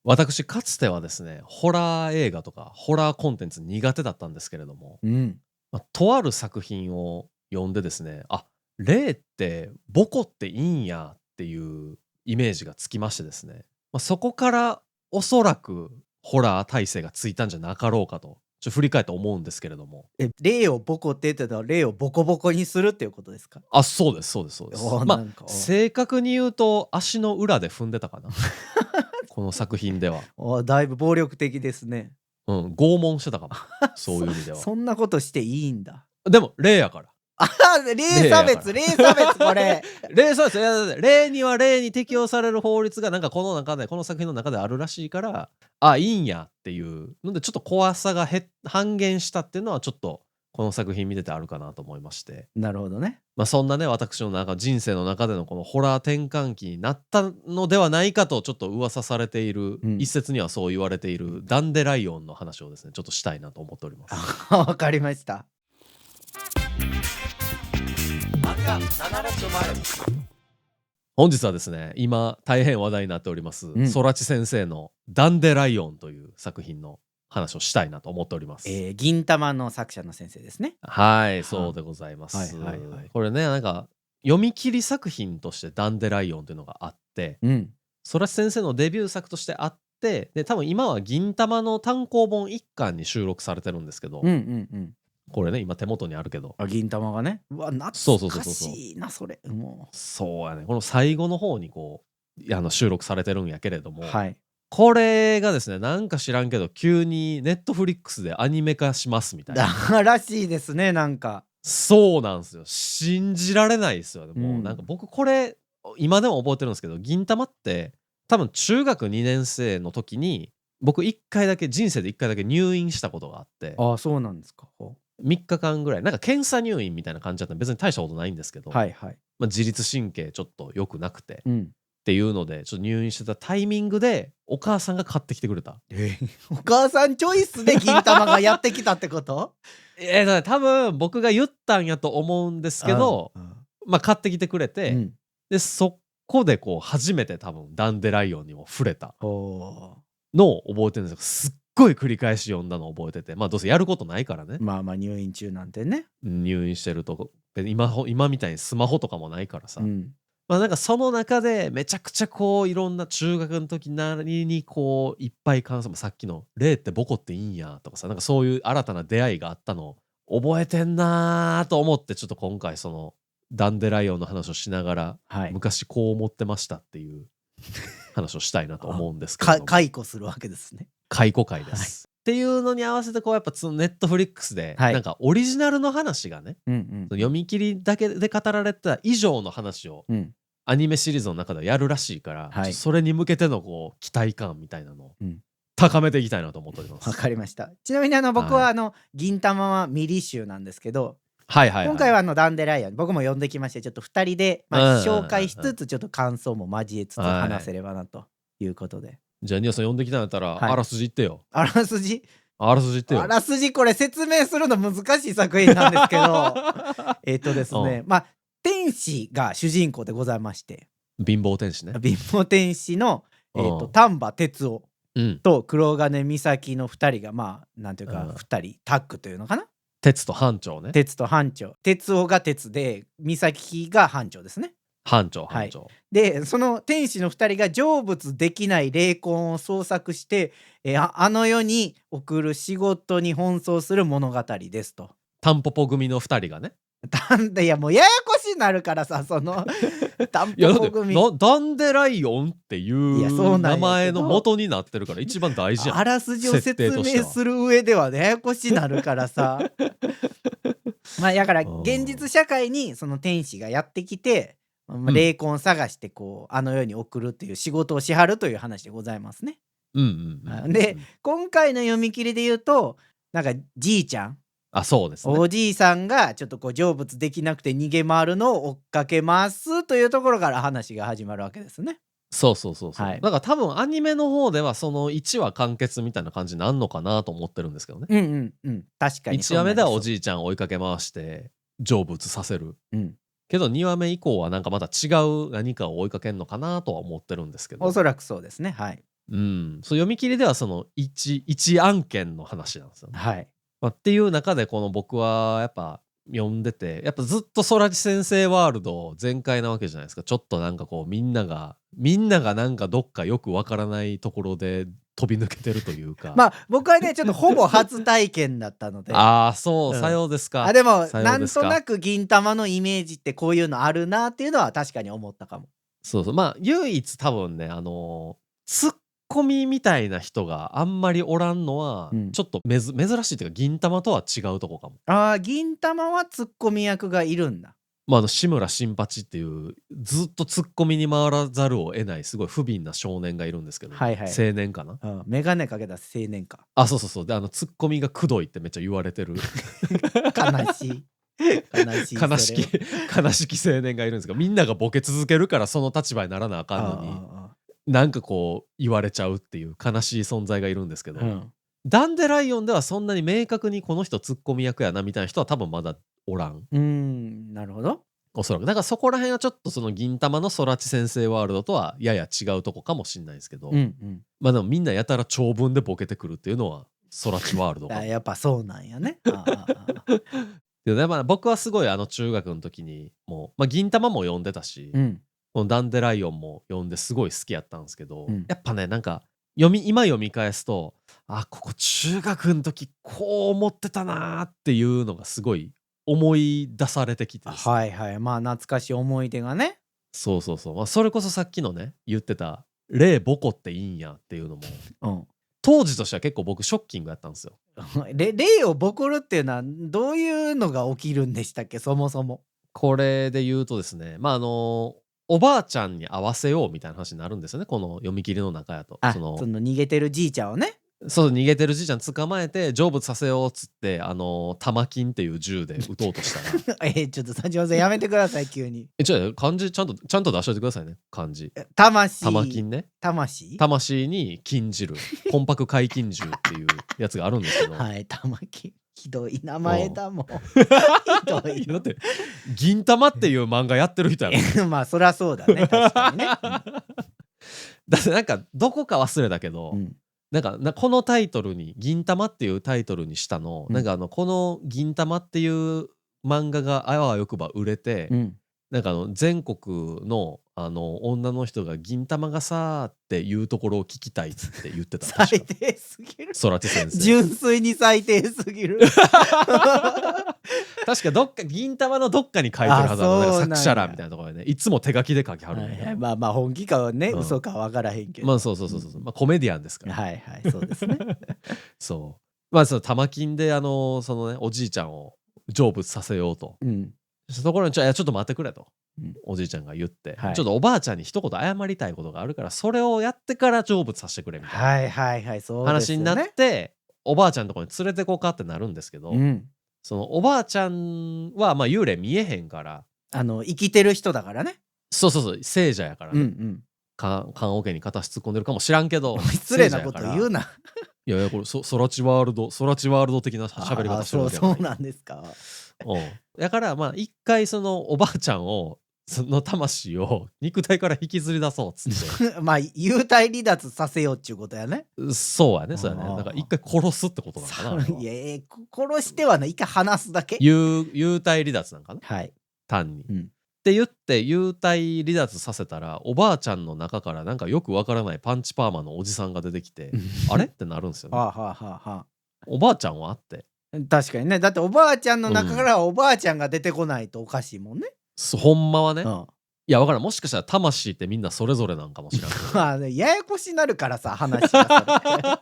私かつてはですね、ホラー映画とかホラーコンテンツ苦手だったんですけれども、うん。とある作品を読んでですね、霊ってボコっていいんやっていうイメージがつきましてですね、そこからおそらくホラー耐性がついたんじゃなかろうかと、振り返って思うんですけれども。霊をボコって言ってたのは、霊をボコボコにするっていうことですか？そうですそうですそうです。なんか、正確に言うと足の裏で踏んでたかな、この作品では。だいぶ暴力的ですね。拷問してたかも、そうそいう意味では。そんなことしていいんだ。でも霊やから。霊霊やから。差別霊差別これ。そうです。いや、霊には霊に適用される法律がなんかこの中で、この作品の中であるらしいから、いいんやっていうので、ちょっと怖さが半減したっていうのはちょっと、この作品見ててあるかなと思いまして。なるほどね。そんなね、私の人生の中でのこのホラー転換期になったのではないかとちょっと噂されている、うん。一説にはそう言われているダンデライオンの話をですね、ちょっとしたいなと思っております。わかりました。本日はですね、今大変話題になっております、うん。ソラチ先生のダンデライオンという作品の話をしたいなと思っております。銀魂の作者の先生ですね。はい、はそうでございまはいす。はいはい。これね、なんか読み切り作品としてダンデライオンというのがあって、うん。ソラチ先生のデビュー作としてあって、で、多分今は銀魂の単行本1巻に収録されてるんですけど、うんうんうん。これね、今手元にあるけど、銀魂がね。うわ、懐そうそうそうかそうそう。しいな、それ。もう。そうやね。この最後の方にこう、収録されてるんやけれども、はい。これがですね、なんか知らんけど、急にネットフリックスでアニメ化しますみたいな。らしいですね、なんか。そうなんすよ。信じられないですよね。もうなんかうん。僕これ、今でも覚えてるんですけど、銀魂って、多分中学2年生の時に、僕1回だけ、人生で1回だけ入院したことがあって、ああ、そうなんですか。3日間ぐらい、なんか検査入院みたいな感じだったんで、別に大したことないんですけど、はいはい。自律神経ちょっと良くなくて、うん。っていうので、ちょっと入院してたタイミングで、お母さんが買ってきてくれた。お母さんチョイスで銀魂がやってきたってこと？多分僕が言ったんやと思うんですけど、うん。買ってきてくれて、うん。で、そこでこう初めて多分ダンデライオンにも触れたほのを覚えてるんですよ。すっごい繰り返し読んだのを覚えてて、どうせやることないからね。う。まあまあ入院中なんてね。入院してると、今みたいにスマホとかもないからさ。うん。なんかその中でめちゃくちゃこういろんな中学の時なりにこういっぱいさっきの「霊ってボコっていいんや」とかさ、なんかそういう新たな出会いがあったのを覚えてんなと思って、ちょっと今回そのダンデライオンの話をしながら、はい。昔こう思ってましたっていう話をしたいなとあ、思うんですけれども、解雇するわけですね。解雇会ではい。す。っていうのに合わせてこうやっぱそのネットフリックスで、はい。なんかオリジナルの話がね、うんうんうん。読み切りだけで語られた以上の話をうん。アニメシリーズの中ではやるらしいから、はい。それに向けてのこう期待感みたいなのをうん。高めていきたいなと思っておりまわす。かりました。ちなみに僕はい。は銀魂はミリ集なんですけど、はいはいはい。今回はダンデライオン、僕も読んできまして、ちょっと2人で、うんうん紹介しうんうん。つつ、ちょっと感想も交えつつはい。話せればなということで。じゃあニオさん呼んできたんやったら、はい。あらすじ言ってよ。あらすじあらすじ言ってあよ。らすじこれ説明するの難しい作品なんですけど、ですうん。ね、天使が主人公でございまして、貧乏天使ね。貧乏天使の、うん。丹波哲夫うん。と黒金美咲の2人が、なんていうか、うん。2人タッグというのかな。鉄と班長ね。鉄と班長。哲夫が鉄で、美咲が班長ですね。班長はい。班長。で、その天使の2人が成仏できない霊魂を捜索して、あの世に送る仕事に奔走する物語ですと。タンポポ組の2人がね。いやもうややこしになるからさ、タンいやポだって、ポ組。ダンデライオンっていいや、そうなんやう名前けど、の元になってるから一番大事やん。あらすじを設定説としては。明する上ではねややこしになるからさ。だからう現実ん。社会にその天使がやってきて、うん。霊魂探してこうあの世に送るっていう仕事をしはるという話でございますね。うんうんうんうんで、うん。今回の読み切りで言うと、なんかじいちゃん、そうですね。おじいさんがちょっとこう成仏できなくて逃げ回るのを追っかけますというところから話が始まるわけですね。そうそうそうそう。はい。だから多分アニメの方ではその1話完結みたいな感じになんのかなと思ってるんですけどね。うんうんうん。確かに1そう話目ではおなりそじいちゃんを追いかけ回して成仏させる。う。うん。けど2話目以降はなんかまた違う何かを追いかけんのかなとは思ってるんですけど。おそらくそうですね。はい。そう読み切りではその一案件の話なんですよね。はい。っていう中でこの僕はやっぱ読んでて、やっぱずっと空知先生ワールド全開なわけじゃないですか。ちょっとなんかこうみんながなんかどっかよくわからないところで飛び抜けてるというか。まあ僕はねちょっとほぼ初体験だったのでああ、そう、うんさようですか。でもさよなんうですか。となく銀玉のイメージってこういうのあるなっていうのは確かに思ったかも。そうそう。まあ、唯一多分ね、ツッコミみたいな人があんまりおらんのは、うんちょっと珍しいっていうか、銀玉とは違うとこかも。銀玉はツッコミ役がいるんだ。まあ、志村新八っていう、ずっとツッコミに回らざるを得ない、すごい不憫な少年がいるんですけど、はいはい青年かな。眼鏡かけた青年か。あ、そうそうそう。で、ツッコミがくどいってめっちゃ言われてる。悲しい。悲しい。悲しき、悲しき青年がいるんですが、みんながボケ続けるからその立場にならなあかんのに、なんかこう言われちゃうっていう悲しい存在がいるんですけど、ダンデライオンではそんなに明確にこの人ツッコミ役やなみたいな人は多分まだおらん。なるほど。おそらく。だからそこら辺はちょっとその銀玉の空知先生ワールドとはやや違うとこかもしれないですけど、まあでもみんなやたら長文でボケてくるっていうのは空知ワールドかも。やっぱそうなんやね。でまあ僕はすごい中学の時にもう、まあ、銀玉も読んでたし、このダンデライオンも読んですごい好きやったんですけど、やっぱねなんか今読み返すとここ中学の時こう思ってたなーっていうのがすごい思い出されてきてですね、はいはい。まあ懐かしい思い出がね。そうそうそう、まあ、それこそさっきのね言ってた「霊ボコっていいんや」っていうのも、当時としては結構僕ショッキングやったんですよ。霊をボコるっていうのはどういうのが起きるんでしたっけ、そもそも。これで言うとですね、まあおばあちゃんに会わせようみたいな話になるんですよね、この読み切りの中やと。その逃げてるじいちゃんをね。そう、逃げてるじいちゃん捕まえて成仏させようっつって玉金っていう銃で撃とうとしたらちょっと佐島さんやめてください急に。漢字ちゃんと出しといてくださいね、漢字。魂。玉金ね。魂に禁じる魂魄解禁銃っていうやつがあるんですけどはい玉金ひどい名前だもん。ひどいだって銀玉っていう漫画やってる人やもん。まあそりゃそうだね、確かにね。だってなんかどこか忘れたけど、なんかこのタイトルに銀玉っていうタイトルにしたの、なんかこの銀玉っていう漫画があわよくば売れて、なんか全国の女の人が銀玉がさーっていうところを聞きたいっつって言ってた。最低すぎる。空知先生。純粋に最低すぎる。確かどっか銀玉のどっかに書いてるはずなの、なんか作者らみたいなところでね、いつも手書きで書きはるみたいな。まあまあ本気かはね、嘘かわからへんけど。まあそうそうそうそう、まあコメディアンですから。はいはいそうですね。そう。まあその玉金でそのねおじいちゃんを成仏させようと。したところにちょっと待ってくれと。おじいちゃんが言って、ちょっとおばあちゃんに一言謝りたいことがあるからそれをやってから成仏させてくれみたいな話になって、おばあちゃんのところに連れてこうかってなるんですけど、そのおばあちゃんはまあ幽霊見えへんから、生きてる人だからね。そうそうそう、聖者やからね、棺桶に片足突っ込んでるかもしらんけど失礼なこと言うな。いやいや、これ空知ワールド的な喋り方してるわけじゃない。そうなんですか。だからまあ一回そのおばあちゃんをその魂を肉体から引きずり出そうっつってまあ幽体離脱させようっちゅうことやね。そうやね、そうやね。なんか一回殺すってことなのかな。いや殺してはない、一回離すだけ。幽体離脱なんかな、単に。って言って幽体離脱させたらおばあちゃんの中からなんかよくわからないパンチパーマのおじさんが出てきてあれってなるんですよね。おばあちゃんはあって。確かにね。だっておばあちゃんの中からおばあちゃんが出てこないとおかしいもんね。ほんまはね。いやわからん、もしかしたら魂ってみんなそれぞれなんかもしれない。ややこしになるからさ話が。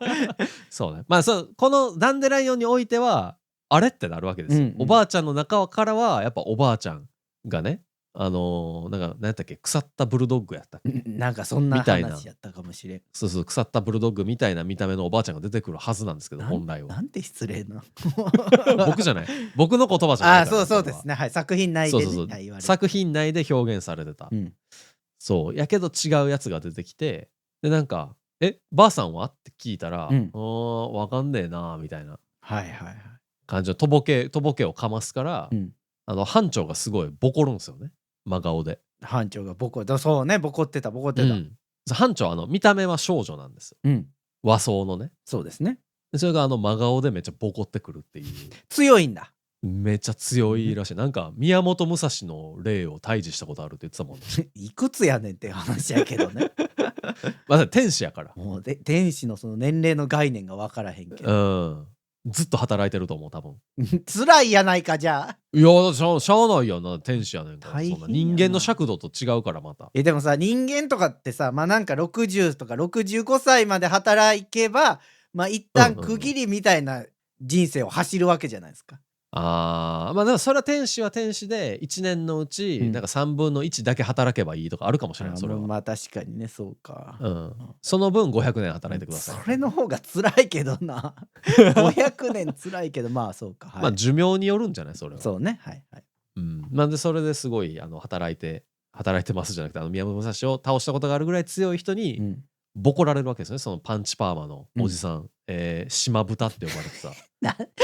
そうね。まあこのダンデライオンにおいてはあれってなるわけですよ。おばあちゃんの中からはやっぱおばあちゃんがね、なんか何やったっけ、腐ったブルドッグやったっけ、なんかそんな話やったかもしれん。そうそう、腐ったブルドッグみたいな見た目のおばあちゃんが出てくるはずなんですけど、本来は。なんて失礼な。僕じゃない、僕の言葉じゃないから。そうですね。はい、作品内でね、作品内で表現されてた。そうやけど違うやつが出てきて、でなんかばあさんはって聞いたら、わかんねえなみたいな感じのとぼけをかますから、班長がすごいボコるんですよね、真顔で。班長がボコそうね、ボコってた。班長見た目は少女なんですよ。うん和装のね。そうですね。でそれが真顔でめっちゃボコってくるっていう。強いんだ。めっちゃ強いらしい。なんか宮本武蔵の霊を退治したことあるって言ってたもんね。いくつやねんっていう話やけどね。まあ天使やから。もう天使のその年齢の概念が分からへんけうど。ん。ずっと働いてると思う多分。辛いやないかじゃあ。いやしゃあないやな天使やねんから。大変やなそんな人間の尺度と違うからまた。でもさ人間とかってさまあなんか60とか65歳まで働けばまあ一旦区切りみたいな人生を走るわけじゃないですか。まあでもそれは天使は天使で1年のうちうんなんか3分の1だけ働けばいいとかあるかもしれないそれは。まあ確かにねそうか。その分500年働いてください。それの方が辛いけどな。500年辛いけどまあそうか。はい、まあ寿命によるんじゃないそれは。そうねはいはい。なんでそれですごい働いてますじゃなくて宮本武蔵を倒したことがあるぐらい強い人にボコられるわけですね。そのパンチパーマのおじさん、島豚って呼ばれてさ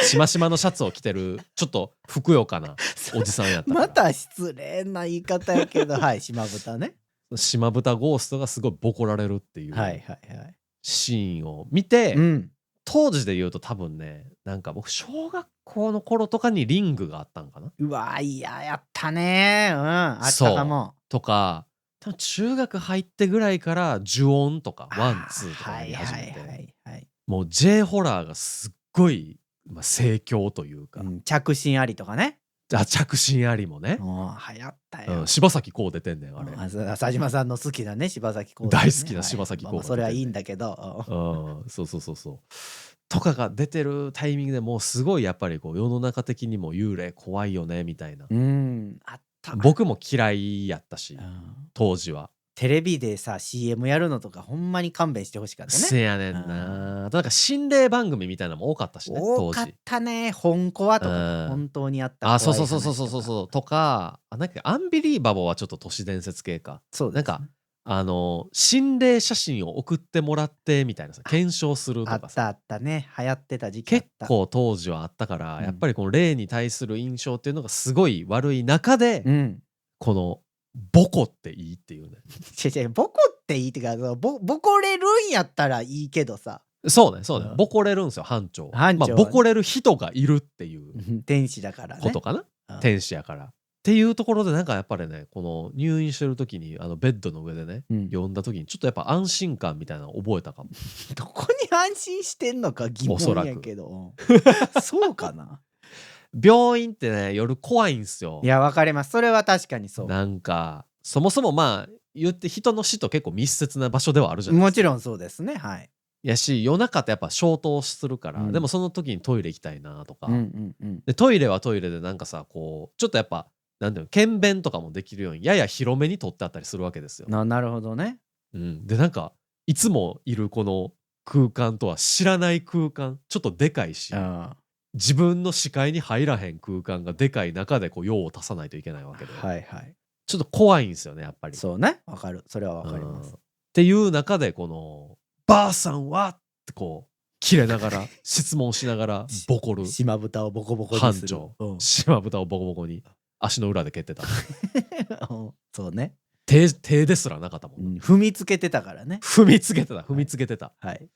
しましまのシャツを着てるちょっとふくよかなおじさんやったからまた失礼な言い方やけどはい島豚ね。島豚ゴーストがすごいボコられるっていうはいはいはい。シーンを見て、うん当時で言うと多分ねなんか僕小学校の頃とかにリングがあったんかなうわいややったねあったかも。とか多分中学入ってぐらいから呪音とかワンツーとかやり始めてもう J ホラーがすっごい、盛況というか、着信ありとかね。着信ありもね。流行ったよ。柴咲コウ出てんねんあれ。佐島さんの好きなね柴咲コウ、大好きな柴咲コウ、それはいいんだけど。そうとかが出てるタイミングでもうすごいやっぱりこう世の中的にも幽霊怖いよねみたいな。あった。僕も嫌いやったし、当時は。テレビでさ CM やるのとかほんまに勘弁してほしかったね。せやねんな。なんか心霊番組みたいなのも多かったしね当時。多かったね。本コアとか本当にあったそうとかなんかアンビリーバボーはちょっと都市伝説系か。そうなんか心霊写真を送ってもらってみたいなさ検証するとかさあったね流行ってた時期あった。結構当時はあったから、やっぱりこの霊に対する印象っていうのがすごい悪い中で、このボコっていいっていうね。ボコっていいってかボコれるんやったらいいけどさ。そうねボコれるんですよ班長。ボコれる人がいるっていう天使だからねことかな。天使やからっていうところでなんかやっぱりねこの入院してる時にベッドの上でね、読んだ時にちょっとやっぱ安心感みたいなの覚えたかも。どこに安心してんのか疑問やけどそうかな。病院ってね夜怖いんすよ。いやわかります。それは確かにそう。なんかそもそも言って人の死と結構密接な場所ではあるじゃないですか。もちろんそうですねはい。やし夜中ってやっぱ消灯するから、でもその時にトイレ行きたいなとか、でトイレはトイレでなんかさこうちょっとやっぱなんていうの検便とかもできるようにやや広めに取ってあったりするわけですよ。なるほどね。でなんかいつもいるこの空間とは知らない空間ちょっとでかいし、自分の視界に入らへん空間がでかい中でこう用を足さないといけないわけで、ちょっと怖いんですよねやっぱり。そうねわかるそれはわかります。っていう中でこのばあさんはってこう切れながら質問しながらボコる島豚をボコボコにする班長、島豚をボコボコに足の裏で蹴ってたそうね手ですらなかったもん、踏みつけてたからね。踏みつけてた、はい、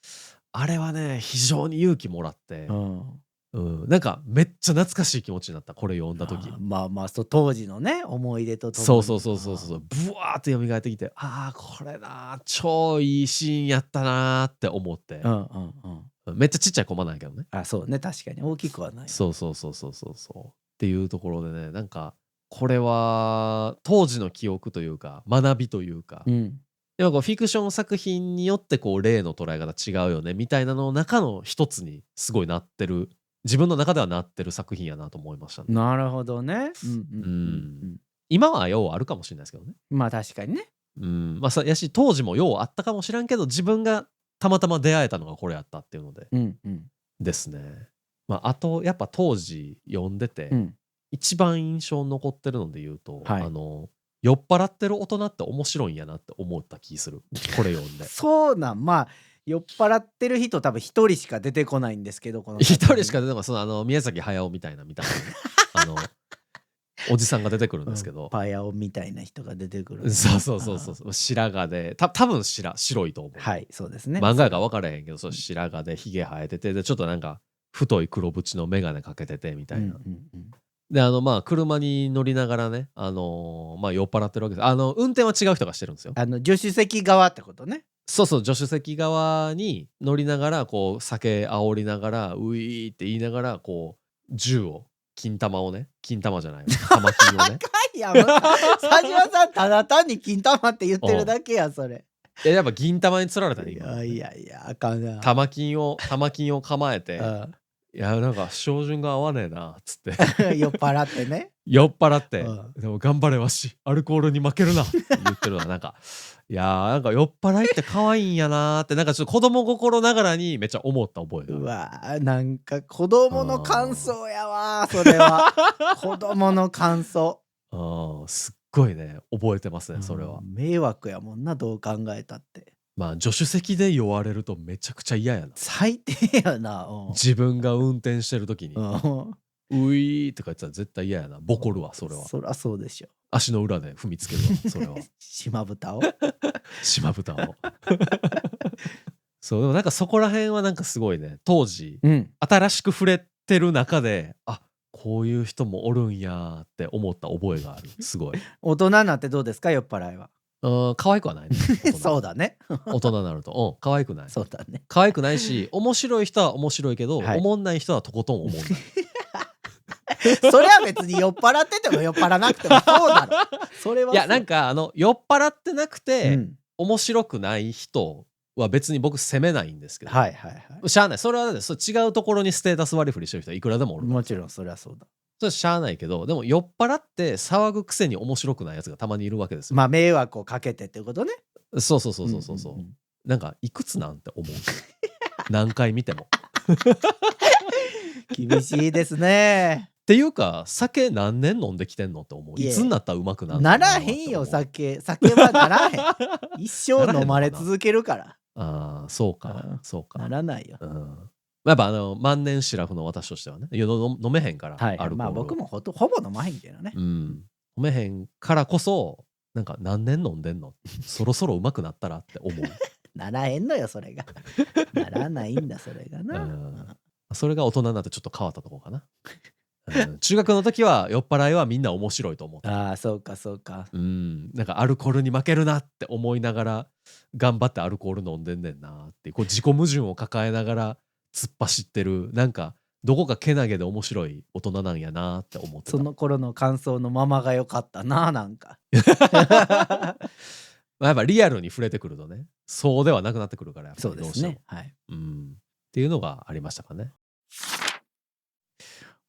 あれはね非常に勇気もらって、なんかめっちゃ懐かしい気持ちになったこれ読んだ時。そう当時のね思い出とともにそうブワーって蘇ってきてこれな超いいシーンやったなって思って、めっちゃちっちゃいコマなんやけどね。そうね確かに大きくはない。そうっていうところでねなんかこれは当時の記憶というか学びというか、でもこうフィクション作品によってこう例の捉え方違うよねみたいなの中の一つにすごいなってる自分の中ではなってる作品やなと思いましたね。なるほどね。今はようあるかもしれないですけどね。まあ確かにね。やし当時もようあったかもしらんけど自分がたまたま出会えたのがこれやったっていうので、ですね。あとやっぱ当時読んでて、一番印象に残ってるので言うと、酔っ払ってる大人って面白いんやなって思った気するこれ読んで。そうなん酔っ払ってる人多分一人しか出てこないんですけど一人しか出てこないその宮崎駿みたいな見た目おじさんが出てくるんですけど、パヤオみたいな人が出てくる。そうそうそうそう、白髪で、多分白いと思う。はい、そうですね。漫画やから分からへんけど、そう白髪でひげ生えてて、でちょっとなんか太い黒縁の眼鏡かけててみたいな。でまあ車に乗りながらね、まあ酔っ払ってるわけです。運転は違う人がしてるんですよ。助手席側ってことね。そうそう、助手席側に乗りながら、こう酒煽りながら、ウィーって言いながら、こう金玉じゃないわ、玉金をね。いや、もう佐島さんただ単に金玉って言ってるだけや、それ。やっぱ銀玉に釣られたね、い今。やいやいや、あかんな。玉金を構えて、いやなんか照準が合わねえなっつって酔っ払ってね。酔っ払ってうんでも頑張れわしアルコールに負けるなって言ってるのはなんかいやなんか酔っ払いって可愛いんやなってなんかちょっと子供心ながらにめっちゃ思った覚えがあうる。わなんか子供の感想やわそれは。子供の感想。すっごいね覚えてますねそれは。迷惑やもんな、どう考えたって。まあ助手席で酔われるとめちゃくちゃ嫌やな。最低やな。自分が運転してる時にうんウイーとか言ってたら絶対嫌やな。ボコるわそれは。そらそうでしょ。足の裏で踏みつけるわそれは。島豚を。島豚を。そうでもなんかそこら辺はなんかすごいね当時、新しく触れてる中でこういう人もおるんやーって思った覚えがあるすごい。大人になってどうですか、酔っ払いは。可愛くはないね。そうだね。大人になると可愛くない。そうだね。可愛くないし面白い人は面白いけど、はいおもんない人はとことんおもんない。それは別に酔っ払ってても酔っ払なくてもそうだろ。それはいやなんか酔っ払ってなくて、うん面白くない人は別に僕責めないんですけど、はいはいはしゃあない。それはねそれ違うところにステータス割り振りしてる人はいくらでもおい。る。もちろんそれはそうだ。それはしゃあないけど、でも酔っ払って騒ぐくせに面白くないやつがたまにいるわけですよ。まあ迷惑をかけてってことね。そうそうそうそうそうそう。なんかいくつなんて思う。何回見ても。厳しいですね。っていうか酒何年飲んできてんのって思う。いえいつになったらうまくなるのなかなってらへんよ、思う。酒はならへん。一生飲まれ続けるから。そうかそうか。ならないよ。やっぱ万年シラフの私としてはね飲めへんから、はい、アルコールまあ僕もほぼ飲まへんけどね。飲めへんからこそなんか何年飲んでんのそろそろうまくなったらって思う。ならへんのよそれが。ならないんだそれがな。それが大人になってちょっと変わったとこかな。中学の時は酔っ払いはみんな面白いと思った。ああそうかそうか。なんかアルコールに負けるなって思いながら頑張ってアルコール飲んでんねんなってこう自己矛盾を抱えながら突っ走ってるなんかどこかけなげで面白い大人なんやなって思ってた。その頃の感想のままが良かったななんか。やっぱリアルに触れてくるとねそうではなくなってくるからやっぱそうでりどうしてもすね。はい。っていうのがありましたかね。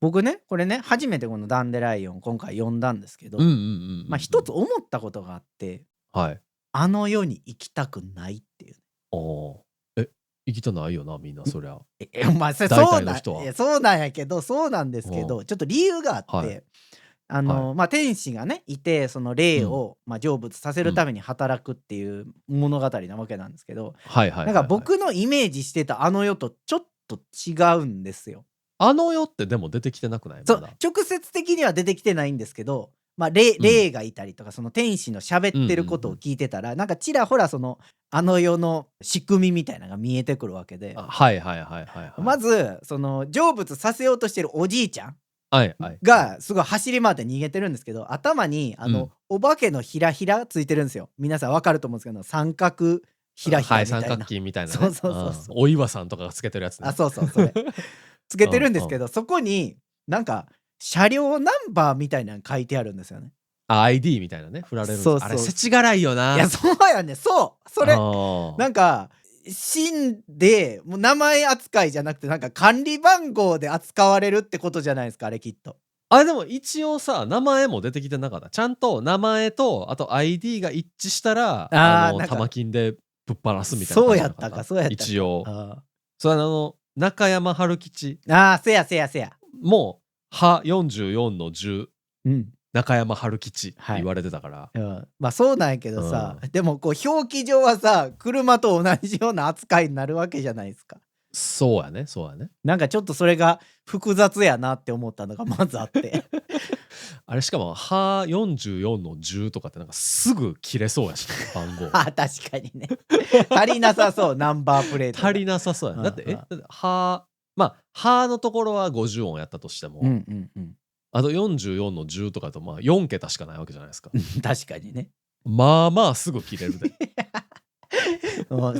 僕ねこれね初めてこのダンデライオン今回読んだんですけど、まあ一つ思ったことがあって、あの世に行きたくないっていう。行きたないよなみんなそりゃ。まあそうなんやけどそうなんですけどちょっと理由があって、まあ天使がねいてその霊をまあ成仏させるために働くっていう物語なわけなんですけど、なんか僕のイメージしてたあの世とちょっと違うんですよ。あの世ってでも出てきてなくない？そう直接的には出てきてないんですけど、まあ霊がいたりとかその天使の喋ってることを聞いてたらなんかちらほらそのあの世の仕組みみたいなのが見えてくるわけで、まずその成仏させようとしてるおじいちゃんがすごい走り回って逃げてるんですけど、頭にお化けのひらひらついてるんですよ。皆さんわかると思うんですけど三角ひらひらみたいな、三角筋みたいなね。そうお岩さんとかがつけてるやつね。そうそれつけてるんですけど、そこになんか車両ナンバーみたいなの書いてあるんですよね。ID みたいなね振られるんです。あれ世知辛いよな。いやそうやねそれなんか死んでもう名前扱いじゃなくてなんか管理番号で扱われるってことじゃないですかあれきっと。でも一応さ名前も出てきてなかった？ちゃんと名前とあと ID が一致したら玉金でぶっ放すみたいな。そうやったか一応それ中山春吉せやもうは44の10、中山春吉って言われてたから、まあそうなんやけどさ、でもこう表記上はさ車と同じような扱いになるわけじゃないですか。そうやねなんかちょっとそれが複雑やなって思ったのがまずあってあれしかも、は44の10とかってなんかすぐ切れそうやしね、番号。あ、確かにね。足りなさそう、ナンバープレートが。足りなさそうやうんだって、うん。だってまあ、はのところは50音やったとしてうんも、うんうん。あと44の10とかだとまあ4桁しかないわけじゃないですか。確かにね。まあまあすぐ切れるで。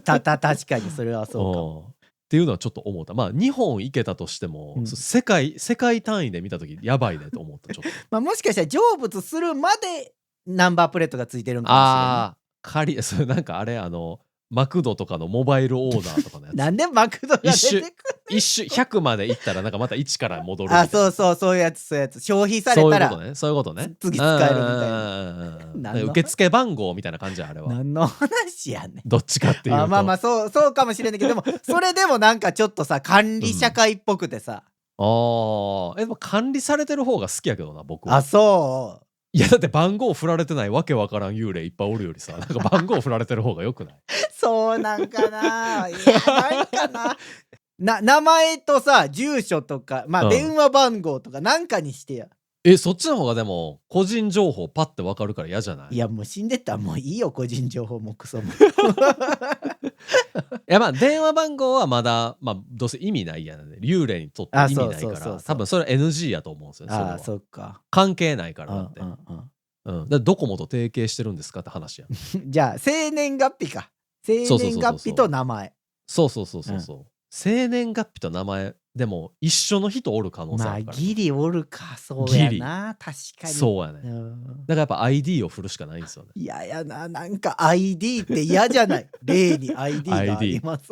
確かにそれはそうかも。っていうのはちょっと思った。まあ2本いけたとしても、世界単位で見た時やばいねと思った、ちょっと。まあ、もしかしたら成仏するまでナンバープレートがついてるんかもしれんね。ああ、それなんかあれ、マクドとかのモバイルオーダーとかのやつ。なんでマクドが出てくる一瞬100までいったらなんかまた1から戻るみたいあ、な。そうそう、そういうやつ、そういうやつ。消費されたら、そういうことね。次使えるみたいな。な。受付番号みたいな感じや、あれは。何の話やねん。どっちかっていうと。まあ、そうかもしれないけど、でも、それでもなんかちょっとさ、管理社会っぽくてさ。でも管理されてる方が好きやけどな、僕は。あ、そう。いや、だって番号振られてないわけわからん幽霊いっぱいおるよりさ、なんか番号振られてる方がよくない？そうなんかな。いや、なんかな。名前とさ、住所とか、まあ、電話番号とかなんかにしてや。そっちの方がでも、個人情報パッてわかるから嫌じゃない？いや、もう死んでったらもういいよ、個人情報もクソも。いや、まあ、電話番号はまだ、まあ、どうせ意味ないやんね。幽霊にとって意味ないから、多分それ NG やと思うんですよね、それは。ああ、そっか。関係ないからだって。でドコモと提携してるんですかって話やん。じゃあ、生年月日か。生年月日と名前。そう。生年月日と名前でも一緒の人おる可能性あるから。まあ、ギリおるか、そうやな。確かに。そうやね。だからやっぱ ID を振るしかないんですよね。いやな、なんか ID って嫌じゃない。例に ID があります。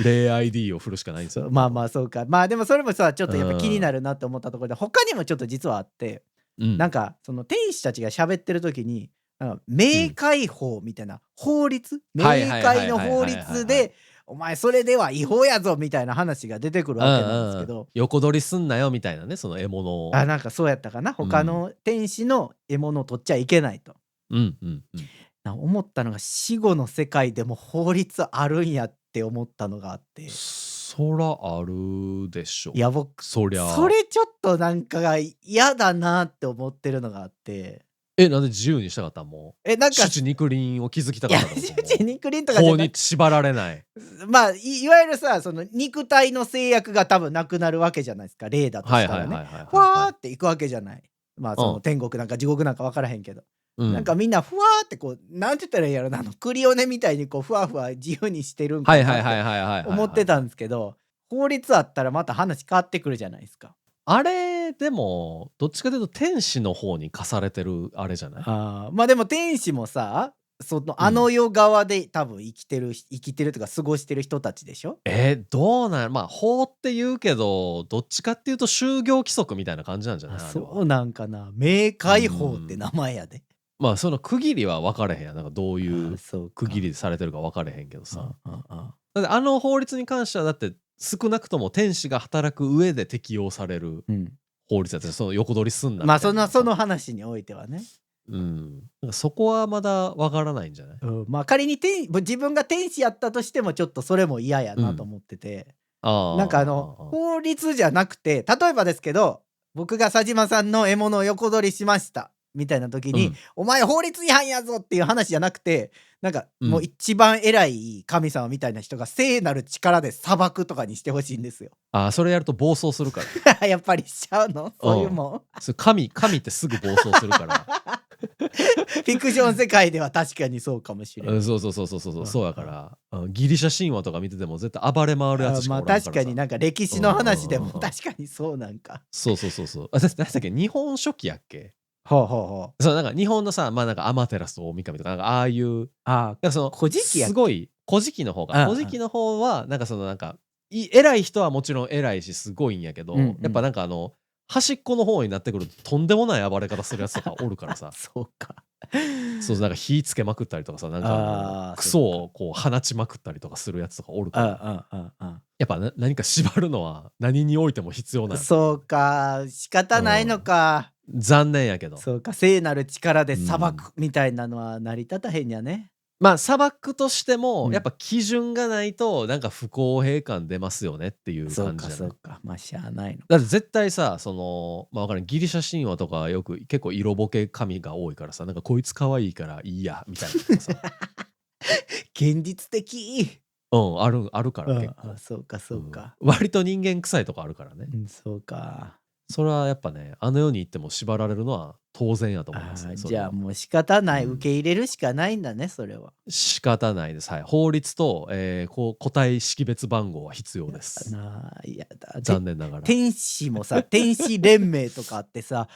例 ID を振るしかないんですよ。まあ、そうか。まあ、でもそれもさ、ちょっとやっぱ気になるなって思ったところで、他にもちょっと実はあって、なんか、その天使たちが喋ってる時に、冥界法みたいな法律、冥界の法律で、お前それでは違法やぞみたいな話が出てくるわけなんですけど、横取りすんなよみたいなね、その獲物を。なんかそうやったかな。他の天使の獲物を取っちゃいけないと。思ったのが、死後の世界でも法律あるんやって思ったのがあって。そらあるでしょ。いや、僕それちょっとなんか嫌だなって思ってるのがあって。なんで自由にしたかったん？もうなんかシュチ肉林を築きたかったの？シュチ肉林とかじゃ法に縛られない。まあ、いわゆるさ、その肉体の制約が多分なくなるわけじゃないですか、霊だとしたらね。ふわーっていくわけじゃない。まあ、その天国なんか地獄なんか分からへんけど。なんかみんなふわーってこう、なんて言ったらいいやろな、クリオネみたいにこうふわふわ自由にしてるんかなって思ってたんですけど、法律あったらまた話変わってくるじゃないですか。あれでもどっちかというと天使の方に課されてるあれじゃない？まあでも天使もさ、その世側で多分生きてるとか過ごしてる人たちでしょ？どうなんや、まあ法って言うけど、どっちかっていうと就業規則みたいな感じなんじゃない？そうなんかな。冥界法って名前やで。まあその区切りは分かれへんやん。なんかどういう区切りされてるか分かれへんけどさ。だって法律に関してはだって少なくとも天使が働く上で適用される法律だって、その横取りすんなみたいな。まあその話においてはね。そこはまだ分からないんじゃない？まあ仮に自分が天使やったとしてもちょっとそれも嫌やなと思ってて。なんか法律じゃなくて、例えばですけど、僕が佐島さんの獲物を横取りしましたみたいな時に、お前法律違反やぞっていう話じゃなくて、なんかもう一番偉い神様みたいな人が聖なる力で裁くとかにしてほしいんですよ。それやると暴走するから。やっぱりしちゃうの？そういうもん。神ってすぐ暴走するから。フィクション世界では確かにそうかもしれない。そうやから、ギリシャ神話とか見てても絶対暴れ回るやつしかおらんからさ。まあ確かになんか歴史の話でも確かにそうなんか。そう。何だっけ、日本書紀やっけ？そう、なんか日本のさ、まあなんかアマテラスと大神とか、なんかああいう、その古事記やっけ？すごい古事記の方はなんかそのなんか偉い人はもちろん偉いしすごいんやけど、やっぱなんか端っこの方になってくるととんでもない暴れ方するやつとかおるからさ。そうか。なんか火つけまくったりとかさ、なんかクソをこう放ちまくったりとかするやつとかおるから、やっぱ何か縛るのは何においても必要なんや。そうか、仕方ないのか。残念やけど。そうか、聖なる力で裁くみたいなのは成り立たへんやね。まあ砂漠としてもやっうん。ぱ基準がないとなんか不公平感出ますよねっていうそうか感じじゃない。そうか。まあ、しゃあないのだってか。絶対さ、その、まあ、わからん、ギリシャ神話とかはよく結構色ボケ神が多いからさ、なんかこいつ可愛いからいいやみたいなとかさ、現実的。あるから結あ、構。そうかそうか。割と人間臭いとこあるからね。うん、そうか。それはやっぱね、あの世に行っても縛られるのは当然やと思いますね、それは。じゃあもう仕方ない、受うん。け入れるしかないんだね、それは。仕方ないです。はい。法律と、こう個体識別番号は必要です。いやだ。残念ながら。天使もさ、天使連盟とかあってさ、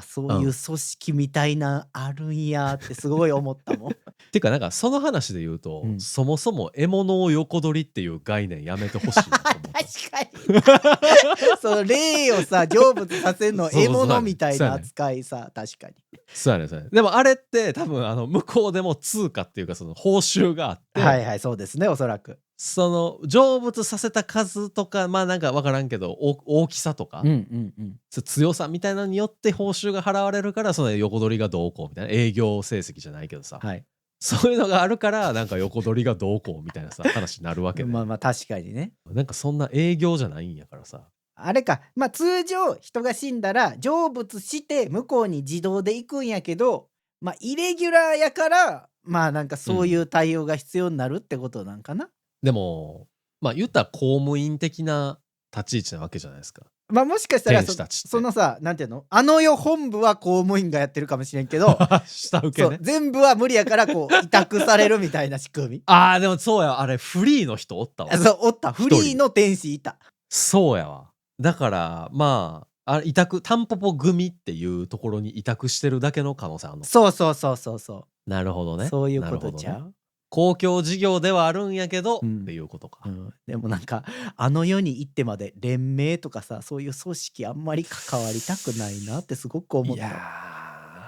そういう組織みたいなあるんやってすごい思ったもん。ていうかなんかその話で言うと、うん。そもそも獲物を横取りっていう概念やめてほしいなと思った。確かに。その霊をさ、成仏させるのそうそう獲物みたいなそうやねん。扱いさ、確かに。そうやねんそうやねん。でもあれって多分向こうでも通貨っていうかその報酬があって、はいはい、そうですね、おそらく。その成仏させた数とか、まあなんかわからんけど、大きさとか、うんうんうん。強さみたいなのによって報酬が払われるから、その横取りがどうこうみたいな、営業成績じゃないけどさ、はい。そういうのがあるから、なんか横取りがどうこうみたいなさ、話になるわけで。まあまあ、確かにね。なんかそんな営業じゃないんやからさ。あれか、まあ通常人が死んだら成仏して向こうに自動で行くんやけど、まあイレギュラーやから、まあなんかそういう対応が必要になるってことなんかな。でも、まあ言ったら公務員的な立ち位置なわけじゃないですか。まあもしかしたら天使たちって。そのさ、なんていうの、あの世本部は公務員がやってるかもしれんけど、下請けね。全部は無理やからこう委託されるみたいな仕組み。ああ、でもそうや、あれフリーの人おったわ。そう、おった。フリーの天使いた。そうやわ。だから、まあ、委託、タンポポ組っていうところに委託してるだけの可能性あるの。そうそうそうそうそなるほどう。ね。そういうなるほどね。ことちゃう。公共事業ではあるんやけど、うんっていうことか。でもなんかあの世に行ってまで連盟とかさ、そういう組織あんまり関わりたくないなってすごく思いやった。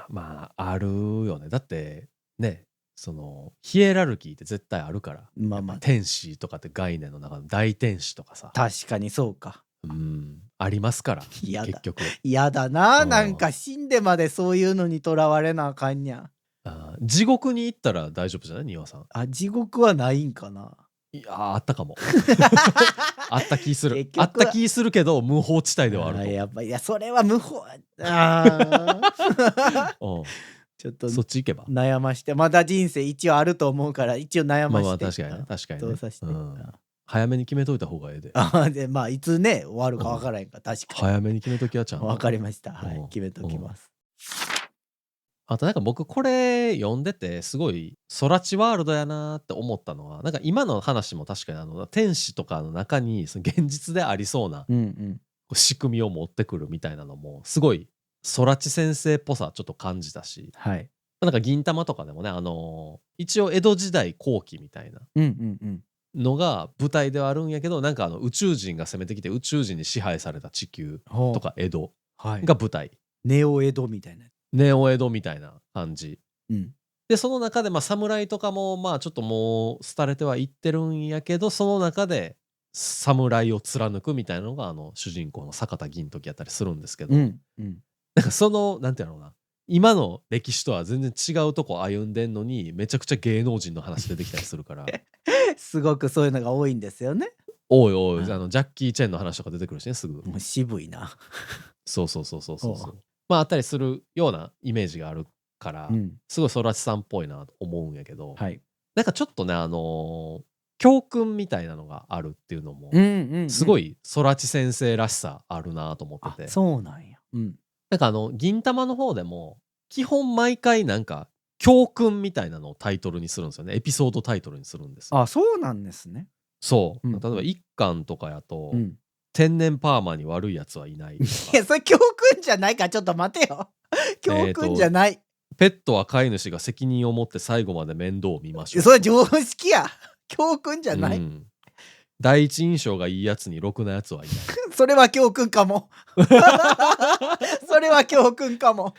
ー、まあ、あるよね。だって、ね、その、ヒエラルキーって絶対あるから。まあまあ、天使とかって概念の中の大天使とかさ。確かにそうか。ありますから、嫌だ結局。嫌だな、うんなんか死んでまでそういうのにとらわれなあかんにゃ。地獄に行ったら大丈夫じゃない庭さん。地獄はないんかな。いやー、あったかも。あった気する。結局はあった気するけど、無法地帯ではあると思う。やっぱいやそれは無法。ーうんちょっとそっち行けば。悩ましてまだ人生一応あると思うから一応悩まあまあまして。確かにね。確かにね。どうさして。早めに決めといた方がええで。でまあいつね終わるか分からへんから確かに。早めに決めときはちゃんと。分かりました。はい、うん決めときます。あとなんか僕これ読んでてすごい空知ワールドやなーって思ったのは、なんか今の話も確かに天使とかの中にその現実でありそうなうんうん。こう仕組みを持ってくるみたいなのもすごい空知先生っぽさちょっと感じたし、はい。なんか銀魂とかでもね、一応江戸時代後期みたいなうんうんうん。のが舞台ではあるんやけど、なんか宇宙人が攻めてきて宇宙人に支配された地球ほうとか江戸はい。が舞台。ネオ江戸みたいな。ネオ江戸みたいな感じ。うん。で、その中で、まあ、侍とかも、まあ、ちょっともう、廃れてはいってるんやけど、その中で、侍を貫くみたいなのが、主人公の坂田銀時やったりするんですけど、うんうん。なんかその、なんていうのかな、今の歴史とは全然違うとこ歩んでんのに、めちゃくちゃ芸能人の話出てきたりするから、すごくそういうのが多いんですよね。おいおい、うんジャッキー・チェンの話とか出てくるしね、すぐ。もう渋いな。そうそうそうそうそうおそう。まあ、あったりするようなイメージがあるから、うん。すごい空知さんっぽいなと思うんやけど、はい。なんかちょっとね、教訓みたいなのがあるっていうのも、うんうんうん。すごい空知先生らしさあるなと思ってて。そうなんや。うん。なんか銀魂の方でも、基本毎回なんか、教訓みたいなのをタイトルにするんですよね。エピソードタイトルにするんですよ。そうなんですね。そう。うん例えば一巻とかやと、うん。天然パーマに悪いやつはいないといか。や、それ教訓じゃないからちょっと待てよ。教訓じゃない。ペットは飼い主が責任を持って最後まで面倒を見ましょう。それ常識や。教訓じゃない。第一印象がいいやつにろくなやつはいない。それは教訓かも。それは教訓かも。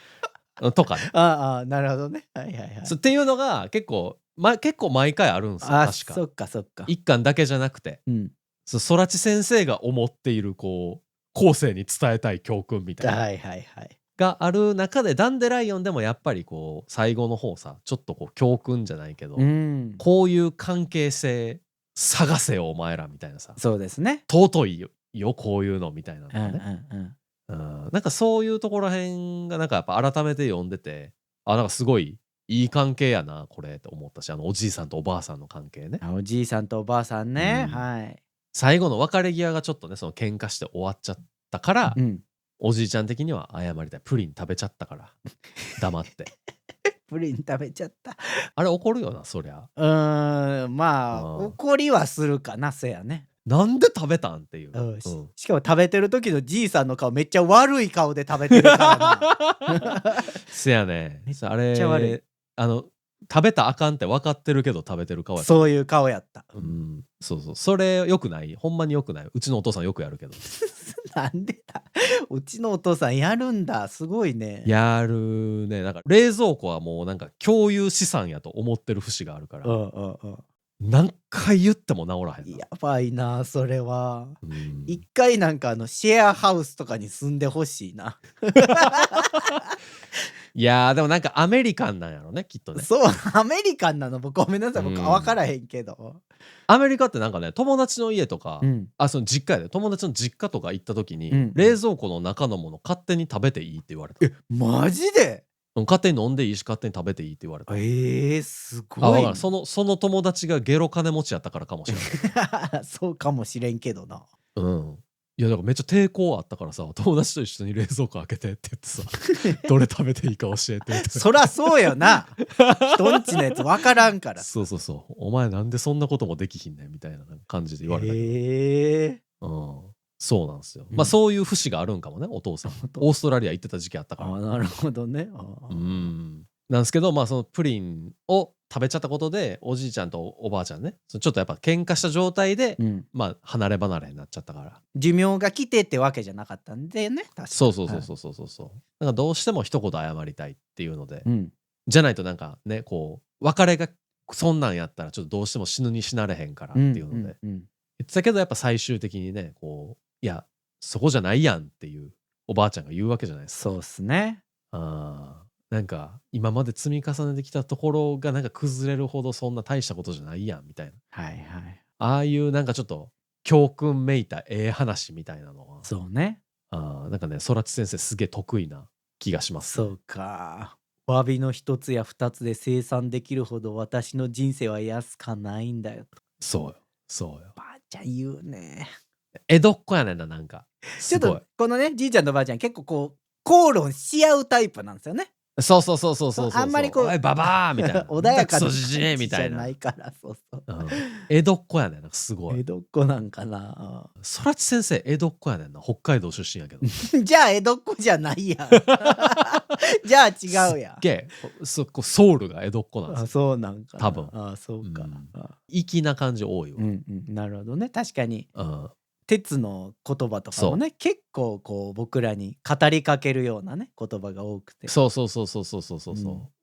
とかね。なるほどね。はいはいはい。っていうのが結構毎回あるんですよ。確か。そっかそっか。一巻だけじゃなくて、空知先生が思っているこう後世に伝えたい教訓みたいな。はいはいはい。がある中で、ダンデライオンでもやっぱりこう最後の方さ、ちょっとこう教訓じゃないけど、こういう関係性探せよお前らみたいなさ、そうですね。尊いよこういうのみたいなのがね、なんかそういうところらへんがなんかやっぱ改めて読んでて、なんかすごいいい関係やなこれって思ったし、おじいさんとおばあさんの関係ね。おじいさんとおばあさんね、はい。最後の別れ際がちょっとね、その喧嘩して終わっちゃったから、うんおじいちゃん的には謝りたい。プリン食べちゃったから、黙って。プリン食べちゃった。あれ怒るよな、そりゃ。まあ怒りはするかな、せやね。なんで食べたんっていう。しかも食べてる時のじいさんの顔めっちゃ悪い顔で食べてるからな。せやね。めっちあゃ悪い。れ、食べたらあかんって分かってるけど食べてる顔やった。そういう顔やった。そうそう。それ良くない。ほんまに良くない。うちのお父さんよくやるけど。なんでだ。うちのお父さんやるんだ。すごいね。やるね。なんか冷蔵庫はもうなんか共有資産やと思ってる節があるから。何回言っても治らへんな。やばいな、それは。一回なんかシェアハウスとかに住んでほしいな。いやーでもなんかアメリカンなんやろね、きっとね。そう、アメリカンなの。ごめんなさい、僕分からへんけど。アメリカってなんかね、友達の家とか、その実家やで、友達の実家とか行った時に、冷蔵庫の中のもの勝手に食べていいって言われた。マジで？勝手に飲んでいいし、勝手に食べていいって言われた。すごい。その友達がゲロ金持ちやったからかもしれない。そうかもしれんけどな。いやだからめっちゃ抵抗あったからさ、友達と一緒に冷蔵庫開けてって言ってさ、どれ食べていいか教えてって。そらそうよな。人んちのやつ分からんから。そう。お前なんでそんなこともできひんねんみたいな感じで言われたけど。そうなんですよ。まあそういう節があるんかもね、お父さん。オーストラリア行ってた時期あったから。なるほどね。なんですけど、まあそのプリンを食べちゃったことで、おじいちゃんとおばあちゃんね、ちょっとやっぱ喧嘩した状態で、まあ離れ離れになっちゃったから。寿命が来てってわけじゃなかったんでね、確かに。そう。だからどうしても一言謝りたいっていうので、じゃないとなんかね、こう、別れがそんなんやったらちょっとどうしても死ぬに死なれへんからっていうので、言ってたけどやっぱ最終的にね、こう、いや、そこじゃないやんっていうおばあちゃんが言うわけじゃないですか。そうっすね。なんか今まで積み重ねてきたところがなんか崩れるほどそんな大したことじゃないやんみたいな。ああいうなんかちょっと教訓めいた話みたいなのは。そうね。なんかね、空知先生すげえ得意な気がします、ね。そうか。詫びの一つや二つで生産できるほど私の人生は安かないんだよと。そうよ。ばあちゃん言うね。江戸っ子やねんな、なんか。ちょっとこのね、じいちゃんとばあちゃん結構こう口論し合うタイプなんですよね。そう。あんまりこう、おいババアみたいな。穏やかなクソじじいみたいな。ないから、そう。江戸っ子やねんな、すごい。江戸っ子なんかな。空知先生江戸っ子やねんな、北海道出身やけど。じゃあ江戸っ子じゃないやん。じゃあ違うやん。ソウルが江戸っ子なんですよ。そうなんか。多分。そうか。粋な感じ多いわ。なるほどね、確かに。鉄の言葉とかもね、結構こう僕らに語りかけるようなね言葉が多くて。そう。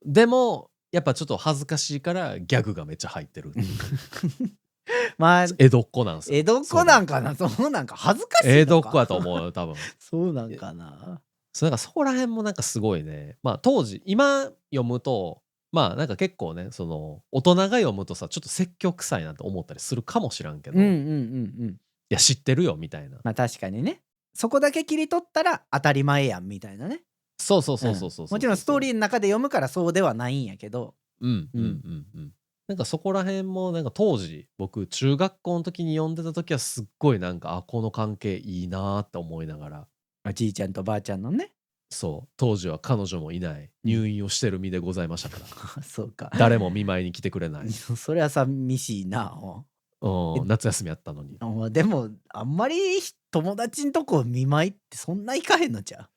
でもやっぱちょっと恥ずかしいからギャグがめっちゃ入ってる。まあ江戸っ子なんですよ。江戸っ子なんかな。そうなんか恥ずかしいのか。江戸っ子やと思うよ多分。そうなんかな。なんかそこら辺もなんかすごいね。まあ当時今読むとまあなんか結構ね、その大人が読むとさちょっと説教臭いなと思ったりするかもしらんけど。いや知ってるよみたいな。まあ確かにね。そこだけ切り取ったら当たり前やんみたいなね。そう。もちろんストーリーの中で読むからそうではないんやけど。なんかそこら辺もなんか当時僕中学校の時に読んでた時はすっごいなんかこの関係いいなって思いながら。じいちゃんとばあちゃんのね。そう当時は彼女もいない入院をしてる身でございましたから。そうか。誰も見舞いに来てくれない。それは寂しいな。夏休みやったのに。でもあんまり友達んとこ見舞いってそんな行かへんのじゃ。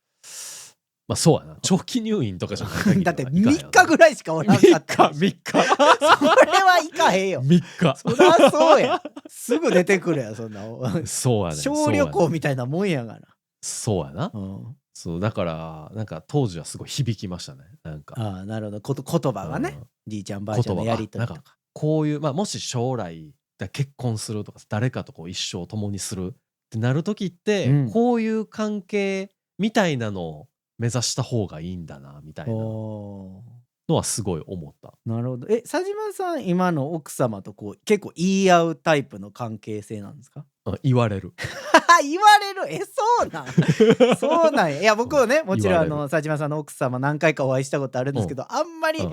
まあそうやな。長期入院とかじゃない。だって3日ぐらいしかおらんかった。3日。それは行かへんよ。3日。そりゃそうや。すぐ出てくるやそんな。そうやね。小旅行みたいなもんやがな。そうやな。そうだからなんか当時はすごい響きましたね。なんか。なるほど。言葉がね。じいちゃんばあちゃんのやりとりとか。こういうまあもし将来結婚するとか誰かとこう一生共にするってなる時って、こういう関係みたいなのを目指した方がいいんだなみたいなのはすごい思った。なるほど。佐島さん今の奥様とこう結構言い合うタイプの関係性なんですか？言われる。言われる。そうなんそうなんや。いや僕はねもちろん佐島さんの奥様何回かお会いしたことあるんですけど、あんまり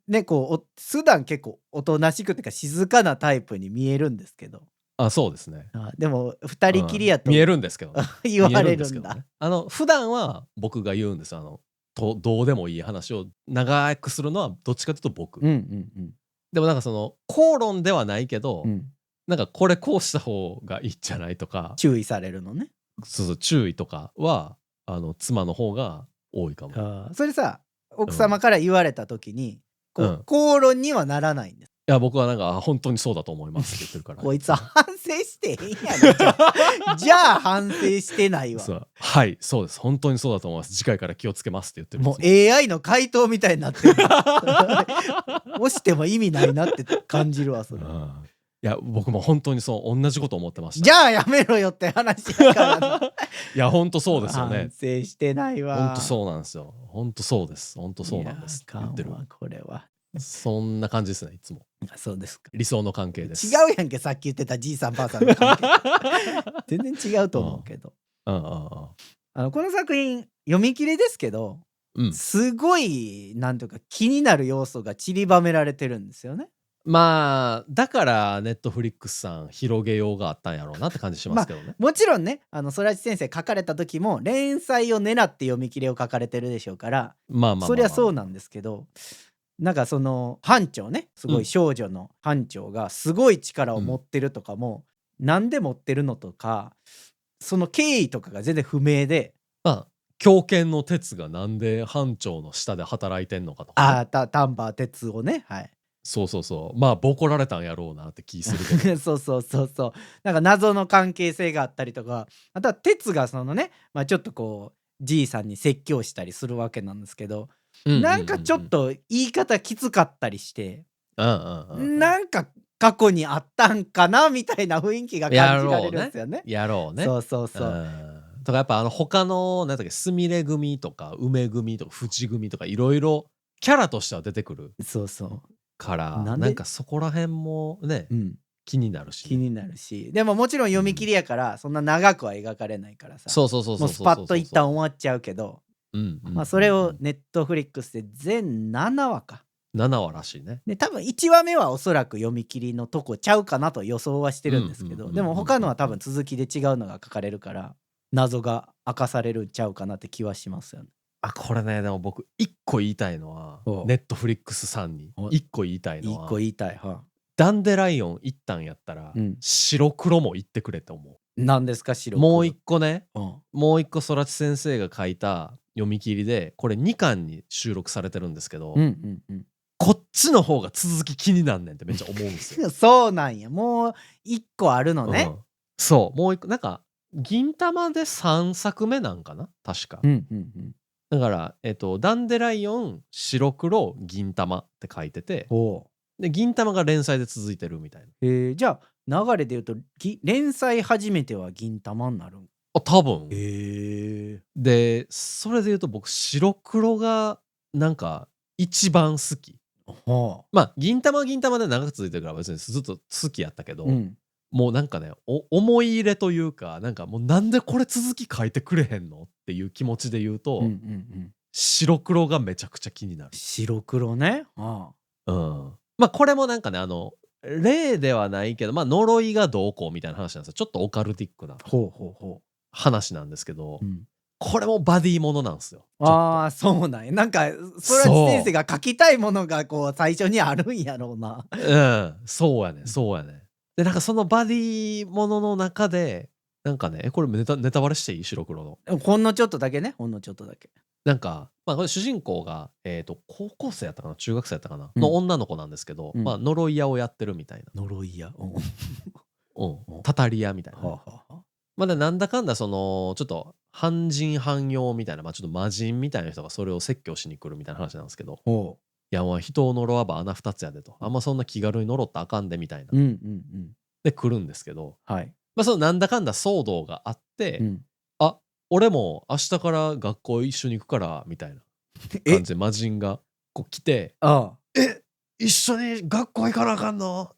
ねこう普段結構おとなしくっていうか静かなタイプに見えるんですけど。そうですね。でも二人きりやと見えるんですけどね。言われるんだ。普段は僕が言うんです。どうでもいい話を長くするのはどっちかというと僕。でもなんかその口論ではないけど、なんかこれこうした方がいいんじゃないとか注意されるのね。そう注意とかは妻の方が多いかも。それさ奥様から言われた時に、口論にはならないんです。いや僕はなんか本当にそうだと思いますって言ってるから。こいつ反省してへんやろ。じゃあ反省してないわ。はいそうです。本当にそうだと思います。次回から気をつけますって言ってる。もう AI の回答みたいになってる。押しても意味ないなって感じるわそれ。いや僕も本当にそう同じこと思ってました。じゃあやめろよって話だから、いや本当そうですよね。反省してないわ。本当そうなんですよ。本当そうです。本当そうなんですって言ってる。これはそんな感じですねいつも。そうですか。理想の関係です。違うやんけさっき言ってたじいさんばあさんの関係。全然違うと思うけど。この作品読み切りですけど、すごいなんとか気になる要素が散りばめられてるんですよね。まあだからネットフリックスさん広げようがあったんやろうなって感じしますけどね。もちろんね空知先生書かれた時も連載を狙って読み切りを書かれてるでしょうから、そりゃそうなんですけど、なんかその班長ねすごい少女の班長がすごい力を持ってるとかも、なんで持ってるのとかその経緯とかが全然不明で、狂犬の鉄がなんで班長の下で働いてんのかとか、丹波哲をね、はい、そうまあボコられたんやろうなって気するけどそうなんか謎の関係性があったりとか、あとは哲がそのね、ちょっとこうじいさんに説教したりするわけなんですけど、なんかちょっと言い方きつかったりして、なんか過去にあったんかなみたいな雰囲気が感じられるんですよね。やろうね。そうとかやっぱ他のなんだっけすみれ組とか梅組とか淵組とかいろいろキャラとしては出てくる。からなんかそこら辺もね、気になるし、でももちろん読み切りやからそんな長くは描かれないからさ、もうスパッと一旦終わっちゃうけど、それをネットフリックスで全7話か7話らしいね。で多分1話目はおそらく読み切りのとこちゃうかなと予想はしてるんですけど、でも他のは多分続きで違うのが書かれるから謎が明かされるんちゃうかなって気はしますよね。これねでも僕一個言いたいのはネットフリックスさんに一個言いたいのはダンデライオン一旦やったら白黒も言ってくれって思う。何ですか白黒。もう一個ね、もう一個空知先生が書いた読み切りでこれ2巻に収録されてるんですけど、こっちの方が続き気になんねんってめっちゃ思うんですよ。そうなんや。もう一個あるのね。そうもう一個なんか銀魂で3作目なんかな確か。だからダンデライオン白黒銀魂って書いてて、で銀魂が連載で続いてるみたいな。じゃあ流れで言うと連載初めては銀魂になるん？多分。でそれで言うと僕白黒がなんか一番好き。まあ銀魂は銀魂で長く続いてるから別にずっと好きやったけど、もうなんかね思い入れというかなんかもうなんでこれ続き書いてくれへんのっていう気持ちで言うと、白黒がめちゃくちゃ気になる。白黒ね。まあこれもなんかね例ではないけど呪いがどうこうみたいな話なんですよ。ちょっとオカルティックな話なんですけど、これもバディものなんですよ。そうなんや。なんかそれは先生が書きたいものがこう最初にあるんやろうな。そうやね。でなんかそのバディものの中でなんかねこれネタバレしていい？白黒のほんのちょっとだけね。ほんのちょっとだけ。なんかこれ主人公が高校生やったかな中学生やったかなの女の子なんですけど、呪い屋をやってるみたいな。呪い屋。たたり屋みたいな。でなんだかんだそのちょっと半人半妖みたいな、ちょっと魔人みたいな人がそれを説教しに来るみたいな話なんですけど、いや人を呪わば穴二つやでと、あんまそんな気軽に呪ったらあかんでみたいな、で来るんですけど、そのなんだかんだ騒動があって、俺も明日から学校一緒に行くからみたいなえ感じで魔人がこう来て、あ一緒に学校行かなあかんの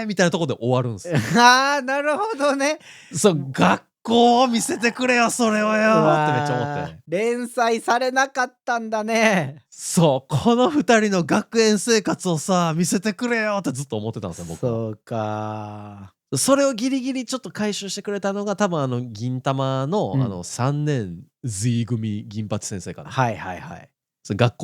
みたいなところで終わるんですよ。あー、なるほどね。そう、学校を見せてくれよ、それをよってめっちゃ思って。連載されなかったんだね。そう、この2人の学園生活をさ、見せてくれよってずっと思ってたんですよ、僕は。そうか。それをギリギリちょっと回収してくれたのが、多分銀玉の、3年 Z 組銀八先生かな。はいはいはい。それ学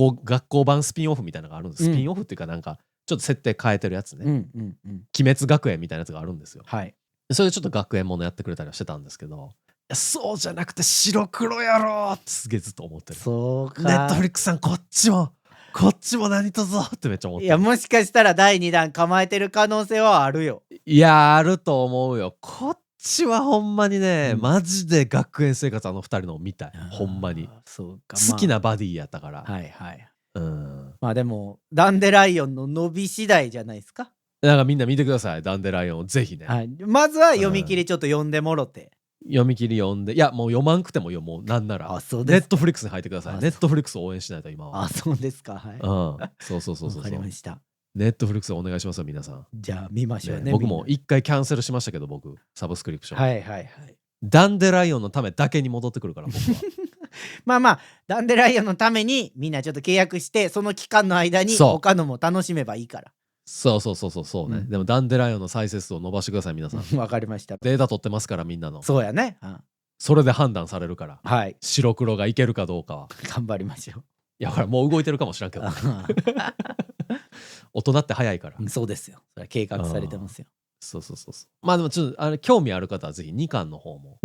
校版スピンオフみたいなのがあるんです。スピンオフっていうかなんか、ちょっと設定変えてるやつね。鬼滅学園みたいなやつがあるんですよ。はい。それでちょっと学園ものやってくれたりはしてたんですけど、いやそうじゃなくて白黒やろってすげえずっと思ってる。そうか。ネットフリックスさんこっちも何とぞってめっちゃ思ってる。いや、もしかしたら第2弾構えてる可能性はあるよ。いやあると思うよ。こっちはほんまにね、マジで学園生活2人のを見たい。ほんまに。そうか。好きなバディやったから。はいはい。まあでもダンデライオンの伸び次第じゃないですか。なんかみんな見てください、ダンデライオンをぜひね。はい。まずは読み切りちょっと読んでもろて。読み切り読んで、いやもう読まんくてももうなんなら。あ、そうです。ネットフリックスに入ってください。ネットフリックスを応援しないと今は。あ、そうですか。はい。そう。わかりました。ネットフリックスお願いしますよ皆さん。じゃあ見ましょうね。僕も1回キャンセルしましたけど、僕サブスクリプション。はい。ダンデライオンのためだけに戻ってくるから僕は。まあダンデライオンのためにみんなちょっと契約してその期間の間に他のも楽しめばいいから。そうね。でもダンデライオンの再生数を伸ばしてください皆さん。わかりました。データ取ってますからみんなの。そうやね。それで判断されるから。はい。白黒がいけるかどうかは。頑張りましょう。いやほらもう動いてるかもしらんけど。大人って早いから。そうですよ。それは計画されてますよ。そう。まあでもちょっと興味ある方はぜひ2巻の方も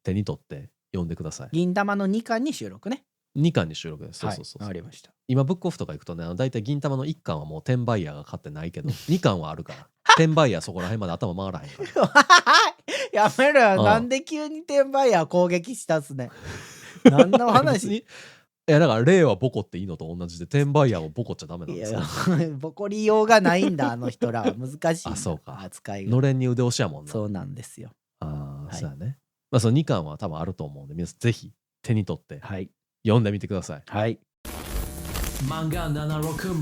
手に取って読んでください。銀玉の2巻に収録ね。2巻に収録です。そう。わかりました。今ブックオフとか行くとね、だいたい銀玉の1巻はもう転売ヤーが買ってないけど、2巻はあるから。転売ヤーそこら辺まで頭回らへんから。やめろよ。なんで急に転売ヤー攻撃したっすね。何の話いやだから例はボコっていいのと同じで転売ヤーをボコっちゃダメなんですよ。ボコりようがないんだあの人らは。難しい。あ、そうか。扱いが。のれんに腕押しやもんな。そうなんですよ。そうだね。まあその2巻は多分あると思うんで、皆さんぜひ手に取って読んでみてください。はい。漫画760。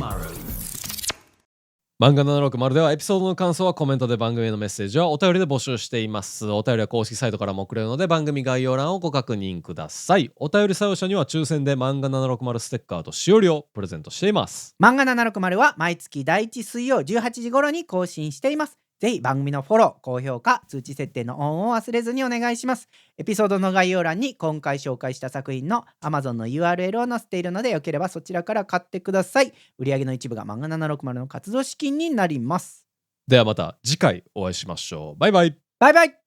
漫画760ではエピソードの感想はコメントで、番組へのメッセージはお便りで募集しています。お便りは公式サイトからも送れるので番組概要欄をご確認ください。お便り採用者には抽選で漫画760ステッカーとしおりをプレゼントしています。漫画760は毎月第1水曜18時頃に更新しています。ぜひ番組のフォロー、高評価、通知設定のオンを忘れずにお願いします。エピソードの概要欄に今回紹介した作品の Amazon の URL を載せているので、よければそちらから買ってください。売上の一部が漫画760の活動資金になります。ではまた次回お会いしましょう。バイバイ。バイバイ。